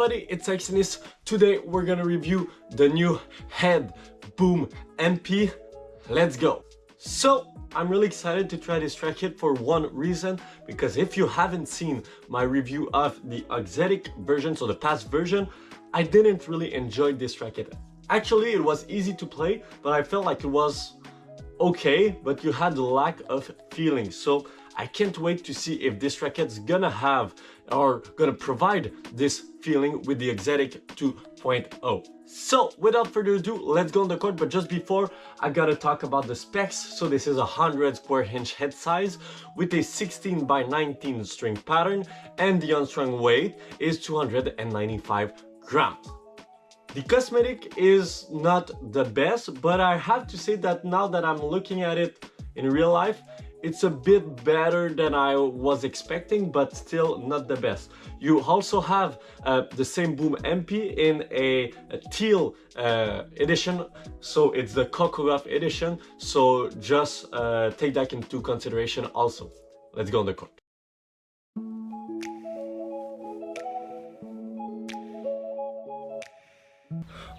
everybody, it's Cyclone. Today we're gonna review the new Head Boom MP. Let's go. So I'm really excited to try this racket for one reason, because if you haven't seen my review of the exotic version, so the past version, I didn't really enjoy this racket. Actually, it was easy to play, but I felt like it was okay, but you had the lack of feeling. So I can't wait to see if this racket's gonna have or gonna provide this feeling with the Exotic 2.0. So without further ado, let's go on the court. But just before, I gotta talk about the specs. So this is a 100 square inch head size with a 16 by 19 string pattern, and the unstrung weight is 295 grams. The cosmetic is not the best, but I have to say that now that I'm looking at it in real life, it's a bit better than I was expecting, but still not the best. You also have the same Boom MP in a teal edition, so it's the Cocoa edition, so just take that into consideration also. Let's go on the court.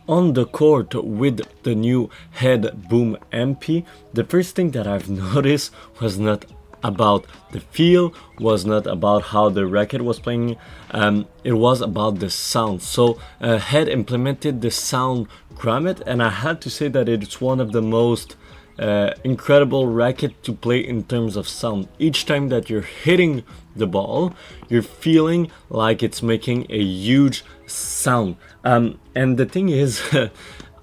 On the court with the new Head Boom MP, the first thing that I've noticed was not about the feel, was not about how the racket was playing, it was about the sound. So Head implemented the sound grommet, and I had to say that it's one of the most incredible racket to play in terms of sound. Each time that you're hitting the ball, you're feeling like it's making a huge sound. And the thing is,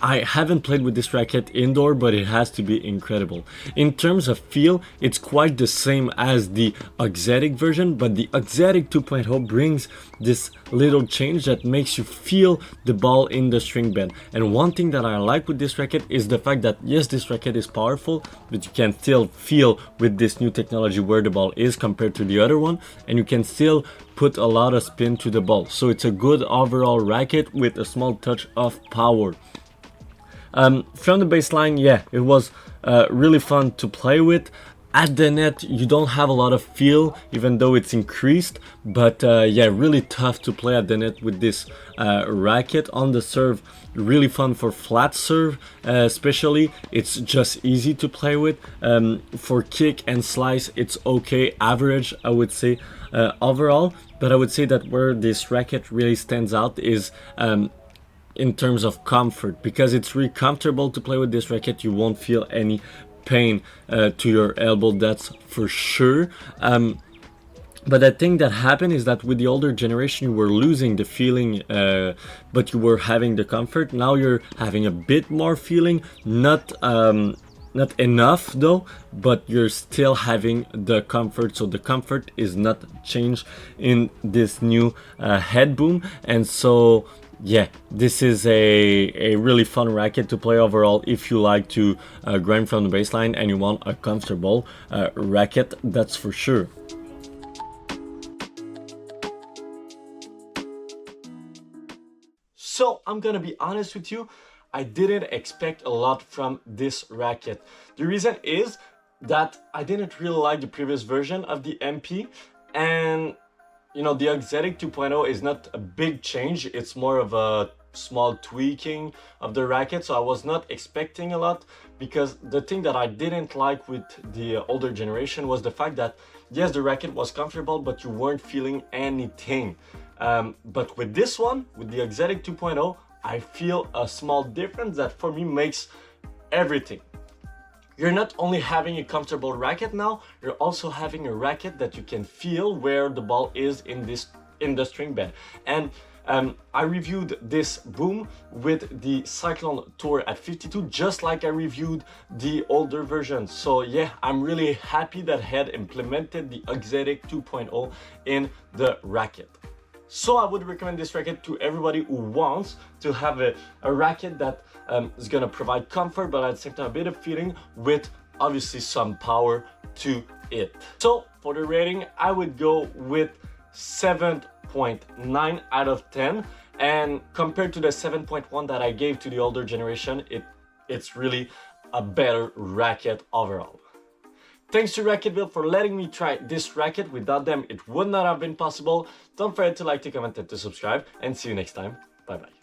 I haven't played with this racket indoor, but it has to be incredible. In terms of feel, it's quite the same as the exotic version, but the exotic 2.0 brings this little change that makes you feel the ball in the string bed. And one thing that I like with this racket is the fact that yes, this racket is powerful, but you can still feel with this new technology where the ball is compared to the other one, and you can still put a lot of spin to the ball. So it's a good overall racket with a small touch of power. From the baseline, yeah, it was really fun to play with. At the net, you don't have a lot of feel, even though it's increased, but yeah, really tough to play at the net with this racket. On the serve, really fun for flat serve, especially. It's just easy to play with. For kick and slice, it's okay, average, I would say, overall. But I would say that where this racket really stands out is in terms of comfort, because it's really comfortable to play with this racket. You won't feel any pain to your elbow, that's for sure. But the thing that happened is that with the older generation, you were losing the feeling, but you were having the comfort. Now you're having a bit more feeling, not enough though, but you're still having the comfort. So the comfort is not changed in this new Head Boom. And so yeah, this is a really fun racket to play overall if you like to grind from the baseline and you want a comfortable racket, that's for sure. So I'm gonna be honest with you, I didn't expect a lot from this racket. The reason is that I didn't really like the previous version of the MP, and you know, the Exotic 2.0 is not a big change, it's more of a small tweaking of the racket, so I was not expecting a lot. Because the thing that I didn't like with the older generation was the fact that yes, the racket was comfortable, but you weren't feeling anything. But with this one, with the Exotic 2.0, I feel a small difference that for me makes everything. You're not only having a comfortable racket now, you're also having a racket that you can feel where the ball is in the string bed. And I reviewed this Boom with the Cyclone Tour at 52, just like I reviewed the older version. So yeah, I'm really happy that Head implemented the Exotic 2.0 in the racket. So I would recommend this racket to everybody who wants to have a racket that is gonna provide comfort, but at the same time a bit of feeling with obviously some power to it. So for the rating, I would go with 7.9 out of 10. And compared to the 7.1 that I gave to the older generation, it's really a better racket overall. Thanks to Racquetville for letting me try this racket. Without them, it would not have been possible. Don't forget to like, to comment, and to subscribe, and see you next time. Bye bye.